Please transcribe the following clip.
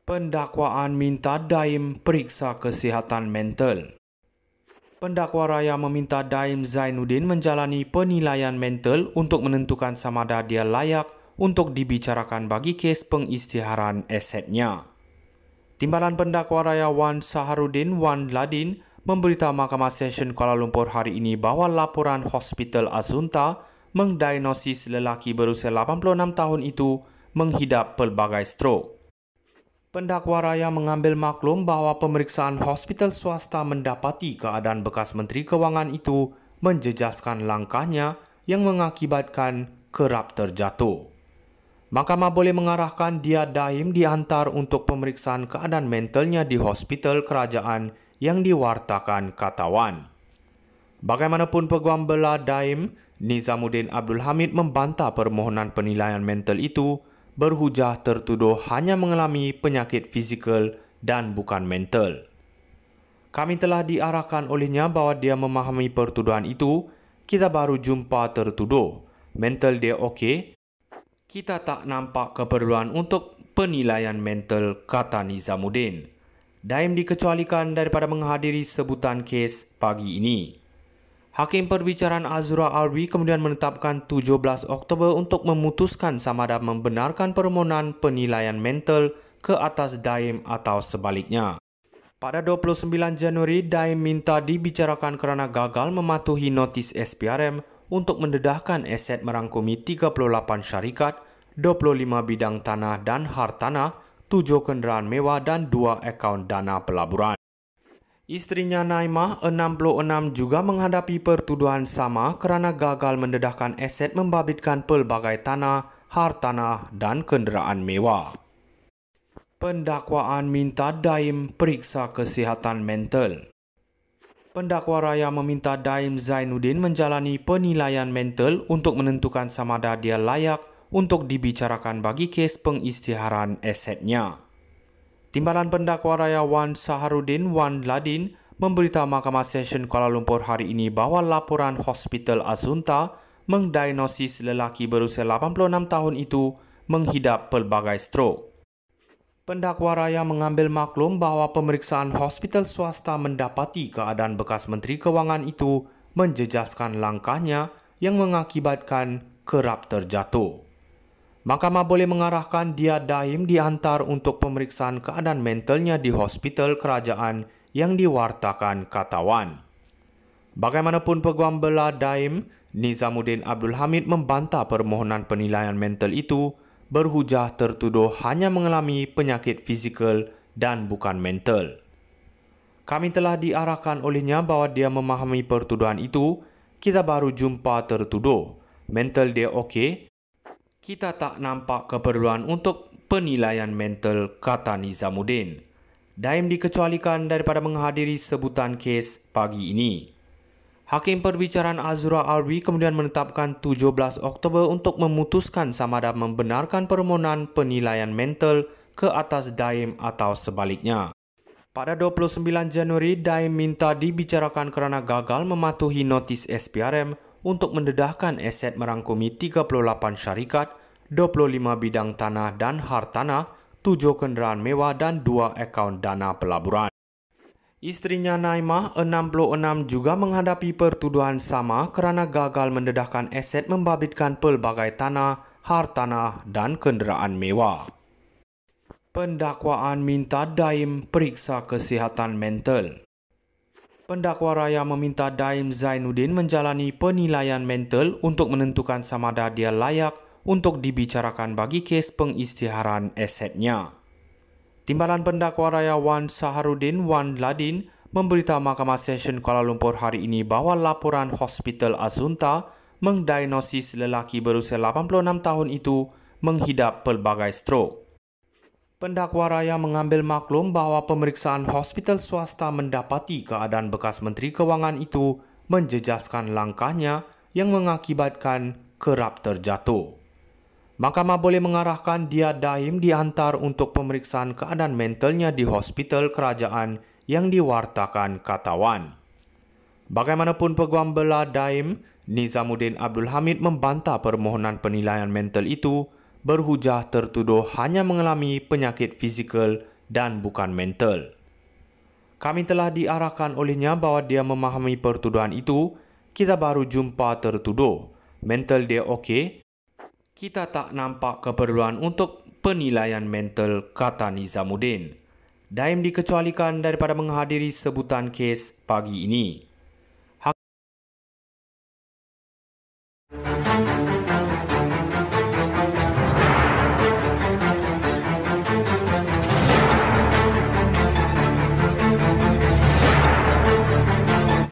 Pendakwaan minta Daim periksa kesihatan mental. Pendakwa raya meminta Daim Zainuddin menjalani penilaian mental untuk menentukan sama ada dia layak untuk dibicarakan bagi kes pengisytiharan asetnya. Timbalan Pendakwa Raya Wan Saharudin Wan Ladin memberitahu Mahkamah Session Kuala Lumpur hari ini bahawa laporan Hospital Azunta mengdiagnosis lelaki berusia 86 tahun itu menghidap pelbagai strok. Pendakwa raya mengambil maklum bahawa pemeriksaan hospital swasta mendapati keadaan bekas Menteri Kewangan itu menjejaskan langkahnya yang mengakibatkan kerap terjatuh. Mahkamah boleh mengarahkan dia Daim dihantar untuk pemeriksaan keadaan mentalnya di hospital kerajaan yang diwartakan Katawan. Bagaimanapun Peguam Bela Daim, Nizamuddin Abdul Hamid membantah permohonan penilaian mental itu berhujah tertuduh hanya mengalami penyakit fizikal dan bukan mental. Kami telah diarahkan olehnya bahawa dia memahami pertuduhan itu. Kita baru jumpa tertuduh. Mental dia okey. Kita tak nampak keperluan untuk penilaian mental, kata Nizamuddin. Daim dikecualikan daripada menghadiri sebutan kes pagi ini. Hakim Perbicaraan Azura Alwi kemudian menetapkan 17 Oktober untuk memutuskan sama ada membenarkan permohonan penilaian mental ke atas Daim atau sebaliknya. Pada 29 Januari, Daim minta dibicarakan kerana gagal mematuhi notis SPRM untuk mendedahkan aset merangkumi 38 syarikat, 25 bidang tanah dan hartanah, 7 kenderaan mewah dan 2 akaun dana pelaburan. Isterinya Naimah, 66, juga menghadapi pertuduhan sama kerana gagal mendedahkan aset membabitkan pelbagai tanah, hartanah dan kenderaan mewah. Pendakwaan minta Daim periksa kesihatan mental. Pendakwa raya meminta Daim Zainuddin menjalani penilaian mental untuk menentukan sama ada dia layak untuk dibicarakan bagi kes pengisytiharan asetnya. Timbalan Pendakwa Raya Wan Saharudin Wan Ladin memberitahu Mahkamah Session Kuala Lumpur hari ini bahawa laporan Hospital Azunta mengdiagnosis lelaki berusia 86 tahun itu menghidap pelbagai strok. Pendakwa raya mengambil maklum bahawa pemeriksaan hospital swasta mendapati keadaan bekas Menteri Kewangan itu menjejaskan langkahnya yang mengakibatkan kerap terjatuh. Mahkamah boleh mengarahkan dia Daim dihantar untuk pemeriksaan keadaan mentalnya di hospital kerajaan yang diwartakan Katawan. Bagaimanapun Peguam Bela Daim, Nizamuddin Abdul Hamid membantah permohonan penilaian mental itu berhujah tertuduh hanya mengalami penyakit fizikal dan bukan mental. Kami telah diarahkan olehnya bahawa dia memahami pertuduhan itu. Kita baru jumpa tertuduh. Mental dia okey. Kita tak nampak keperluan untuk penilaian mental, kata Nizamuddin. Daim dikecualikan daripada menghadiri sebutan kes pagi ini. Hakim Perbicaraan Azura Alwi kemudian menetapkan 17 Oktober untuk memutuskan sama ada membenarkan permohonan penilaian mental ke atas Daim atau sebaliknya. Pada 29 Januari, Daim minta dibicarakan kerana gagal mematuhi notis SPRM untuk mendedahkan aset merangkumi 38 syarikat, 25 bidang tanah dan hartanah, 7 kenderaan mewah dan 2 akaun dana pelaburan. Isterinya Naimah, 66, juga menghadapi pertuduhan sama kerana gagal mendedahkan aset membabitkan pelbagai tanah, hartanah dan kenderaan mewah. Pendakwaan minta Daim periksa kesihatan mental. Pendakwa raya meminta Daim Zainuddin menjalani penilaian mental untuk menentukan sama ada dia layak untuk dibicarakan bagi kes pengisytiharan asetnya. Timbalan Pendakwa Raya Wan Saharudin Wan Ladin memberitahu Mahkamah Session Kuala Lumpur hari ini bahawa laporan Hospital Azunta mengdiagnosis lelaki berusia 86 tahun itu menghidap pelbagai strok. Pendakwa raya mengambil maklum bahawa pemeriksaan hospital swasta mendapati keadaan bekas Menteri Kewangan itu menjejaskan langkahnya yang mengakibatkan kerap terjatuh. Mahkamah boleh mengarahkan dia Daim dihantar untuk pemeriksaan keadaan mentalnya di hospital kerajaan yang diwartakan Katawan. Bagaimanapun Peguam Bela Daim, Nizamuddin Abdul Hamid membantah permohonan penilaian mental itu berhujah tertuduh hanya mengalami penyakit fizikal dan bukan mental. Kami telah diarahkan olehnya bahawa dia memahami pertuduhan itu. Kita baru jumpa tertuduh. Mental dia okey. Kita tak nampak keperluan untuk penilaian mental, kata Nizamuddin. Daim dikecualikan daripada menghadiri sebutan kes pagi ini.